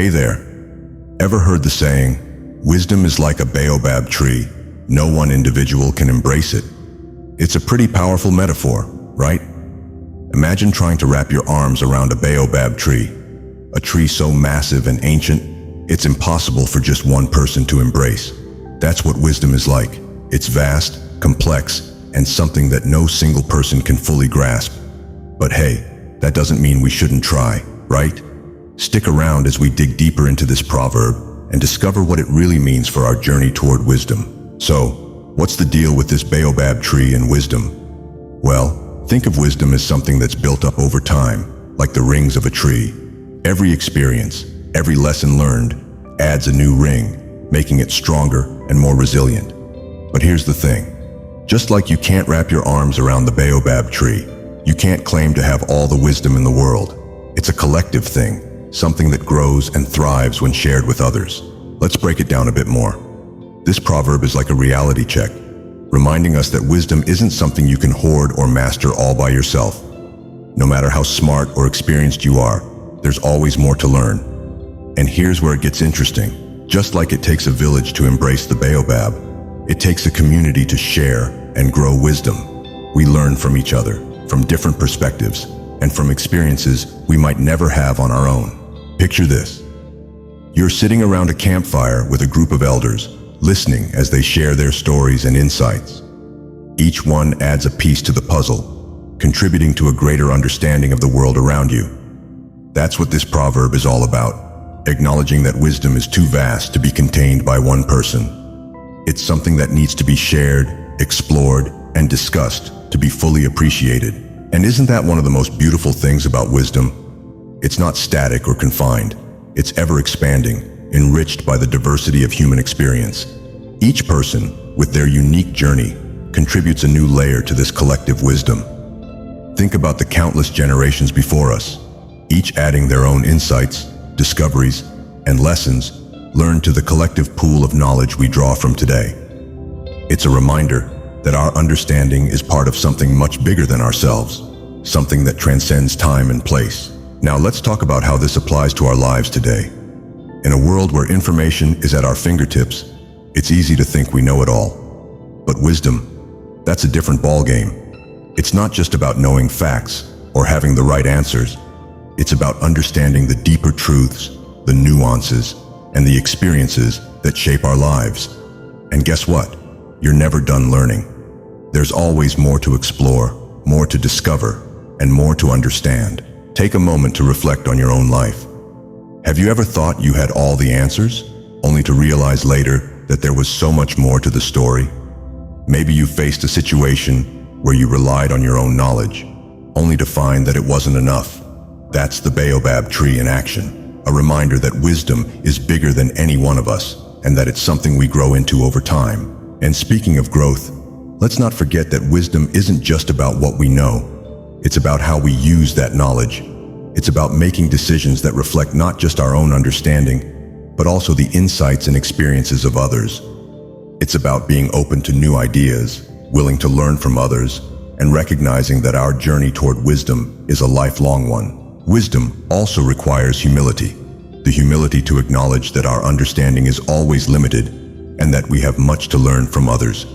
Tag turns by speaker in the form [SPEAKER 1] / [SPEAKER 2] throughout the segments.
[SPEAKER 1] Hey there. Ever heard the saying, wisdom is like a baobab tree, no one individual can embrace it? It's a pretty powerful metaphor, right? Imagine trying to wrap your arms around a baobab tree, a tree so massive and ancient, it's impossible for just one person to embrace. That's what wisdom is like. It's vast, complex, and something that no single person can fully grasp. But hey, that doesn't mean we shouldn't try, right? Stick around as we dig deeper into this proverb and discover what it really means for our journey toward wisdom. So, what's the deal with this baobab tree and wisdom? Well, think of wisdom as something that's built up over time, like the rings of a tree. Every experience, every lesson learned, adds a new ring, making it stronger and more resilient. But here's the thing. Just like you can't wrap your arms around the baobab tree, you can't claim to have all the wisdom in the world. It's a collective thing, something that grows and thrives when shared with others. Let's break it down a bit more. This proverb is like a reality check, reminding us that wisdom isn't something you can hoard or master all by yourself. No matter how smart or experienced you are, there's always more to learn. And here's where it gets interesting. Just like it takes a village to embrace the baobab, it takes a community to share and grow wisdom. We learn from each other, from different perspectives, and from experiences we might never have on our own. Picture this. You're sitting around a campfire with a group of elders, listening as they share their stories and insights. Each one adds a piece to the puzzle, contributing to a greater understanding of the world around you. That's what this proverb is all about, acknowledging that wisdom is too vast to be contained by one person. It's something that needs to be shared, explored, and discussed to be fully appreciated. And isn't that one of the most beautiful things about wisdom? It's not static or confined. It's ever-expanding, enriched by the diversity of human experience. Each person, with their unique journey, contributes a new layer to this collective wisdom. Think about the countless generations before us, each adding their own insights, discoveries, and lessons learned to the collective pool of knowledge we draw from today. It's a reminder that our understanding is part of something much bigger than ourselves, something that transcends time and place. Now let's talk about how this applies to our lives today. In a world where information is at our fingertips, it's easy to think we know it all. But wisdom, that's a different ballgame. It's not just about knowing facts or having the right answers. It's about understanding the deeper truths, the nuances, and the experiences that shape our lives. And guess what? You're never done learning. There's always more to explore, more to discover, and more to understand. Take a moment to reflect on your own life. Have you ever thought you had all the answers, only to realize later that there was so much more to the story? Maybe you faced a situation where you relied on your own knowledge, only to find that it wasn't enough. That's the baobab tree in action. A reminder that wisdom is bigger than any one of us, and that it's something we grow into over time. And speaking of growth, let's not forget that wisdom isn't just about what we know. It's about how we use that knowledge. It's about making decisions that reflect not just our own understanding, but also the insights and experiences of others. It's about being open to new ideas, willing to learn from others, and recognizing that our journey toward wisdom is a lifelong one. Wisdom also requires humility, the humility to acknowledge that our understanding is always limited and that we have much to learn from others.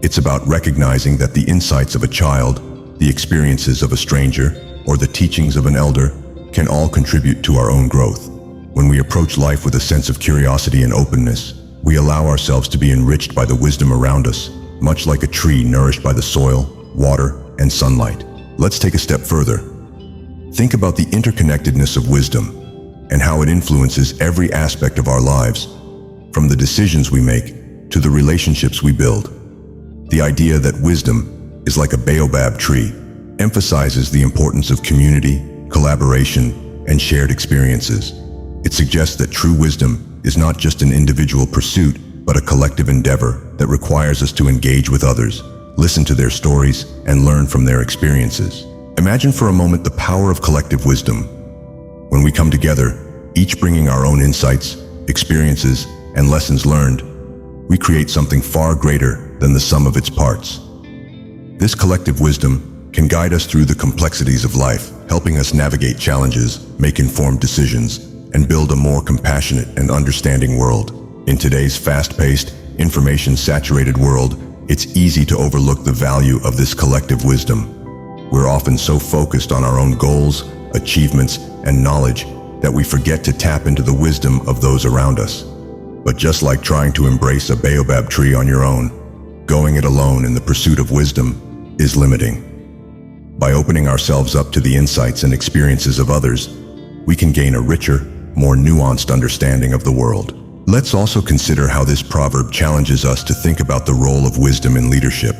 [SPEAKER 1] It's about recognizing that the insights of a child, the experiences of a stranger, or the teachings of an elder can all contribute to our own growth. When we approach life with a sense of curiosity and openness, we allow ourselves to be enriched by the wisdom around us, much like a tree nourished by the soil, water, and sunlight. Let's take a step further. Think about the interconnectedness of wisdom and how it influences every aspect of our lives, from the decisions we make to the relationships we build. The idea that wisdom is like a baobab tree emphasizes the importance of community, collaboration, and shared experiences. It suggests that true wisdom is not just an individual pursuit, but a collective endeavor that requires us to engage with others, listen to their stories, and learn from their experiences. Imagine for a moment the power of collective wisdom. When we come together, each bringing our own insights, experiences, and lessons learned, we create something far greater than the sum of its parts. This collective wisdom can guide us through the complexities of life, helping us navigate challenges, make informed decisions, and build a more compassionate and understanding world. In today's fast-paced, information-saturated world, it's easy to overlook the value of this collective wisdom. We're often so focused on our own goals, achievements, and knowledge that we forget to tap into the wisdom of those around us. But just like trying to embrace a baobab tree on your own, going it alone in the pursuit of wisdom is limiting. By opening ourselves up to the insights and experiences of others, we can gain a richer, more nuanced understanding of the world. Let's also consider how this proverb challenges us to think about the role of wisdom in leadership.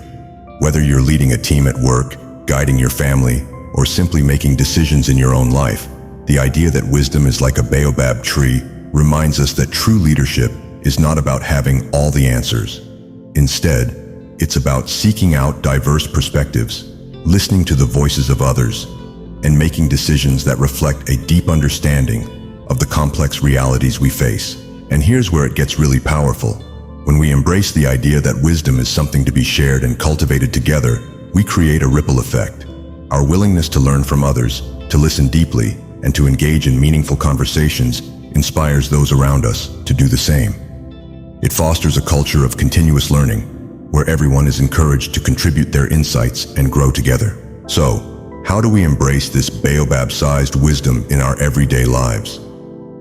[SPEAKER 1] Whether you're leading a team at work, guiding your family, or simply making decisions in your own life, the idea that wisdom is like a baobab tree reminds us that true leadership is not about having all the answers. Instead, it's about seeking out diverse perspectives, listening to the voices of others, and making decisions that reflect a deep understanding of the complex realities we face. And here's where it gets really powerful. When we embrace the idea that wisdom is something to be shared and cultivated together, we create a ripple effect. Our willingness to learn from others, to listen deeply, and to engage in meaningful conversations inspires those around us to do the same. It fosters a culture of continuous learning, where everyone is encouraged to contribute their insights and grow together. So, how do we embrace this baobab-sized wisdom in our everyday lives?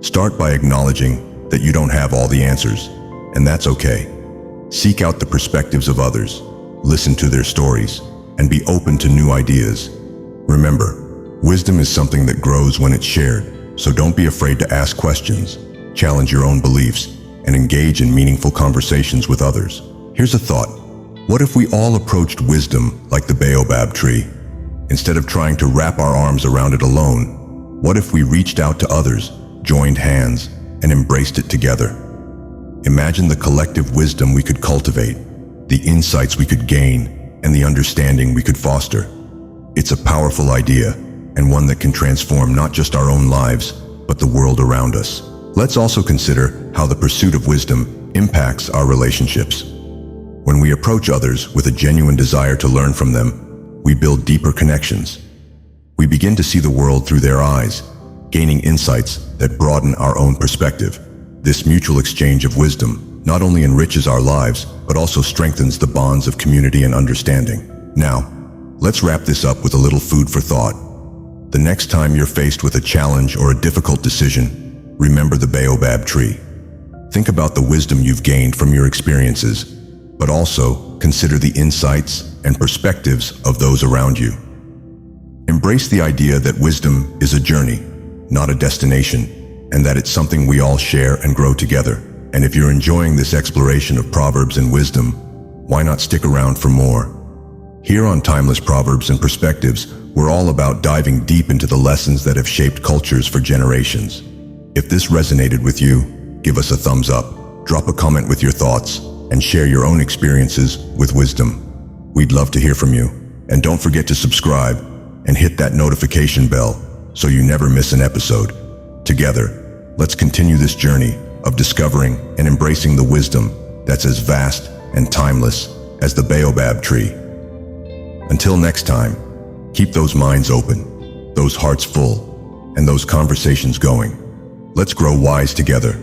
[SPEAKER 1] Start by acknowledging that you don't have all the answers, and that's okay. Seek out the perspectives of others, listen to their stories, and be open to new ideas. Remember, wisdom is something that grows when it's shared, so don't be afraid to ask questions, challenge your own beliefs, and engage in meaningful conversations with others. Here's a thought. What if we all approached wisdom like the baobab tree? Instead of trying to wrap our arms around it alone, what if we reached out to others, joined hands, and embraced it together? Imagine the collective wisdom we could cultivate, the insights we could gain, and the understanding we could foster. It's a powerful idea, and one that can transform not just our own lives, but the world around us. Let's also consider how the pursuit of wisdom impacts our relationships. When we approach others with a genuine desire to learn from them, we build deeper connections. We begin to see the world through their eyes, gaining insights that broaden our own perspective. This mutual exchange of wisdom not only enriches our lives, but also strengthens the bonds of community and understanding. Now, let's wrap this up with a little food for thought. The next time you're faced with a challenge or a difficult decision, remember the baobab tree. Think about the wisdom you've gained from your experiences, but also consider the insights and perspectives of those around you. Embrace the idea that wisdom is a journey, not a destination, and that it's something we all share and grow together. And if you're enjoying this exploration of Proverbs and wisdom, why not stick around for more? Here on Timeless Proverbs and Perspectives, we're all about diving deep into the lessons that have shaped cultures for generations. If this resonated with you, give us a thumbs up, drop a comment with your thoughts, and share your own experiences with wisdom. We'd love to hear from you. And don't forget to subscribe and hit that notification bell so you never miss an episode. Together, let's continue this journey of discovering and embracing the wisdom that's as vast and timeless as the baobab tree. Until next time, keep those minds open, those hearts full, and those conversations going. Let's grow wise together.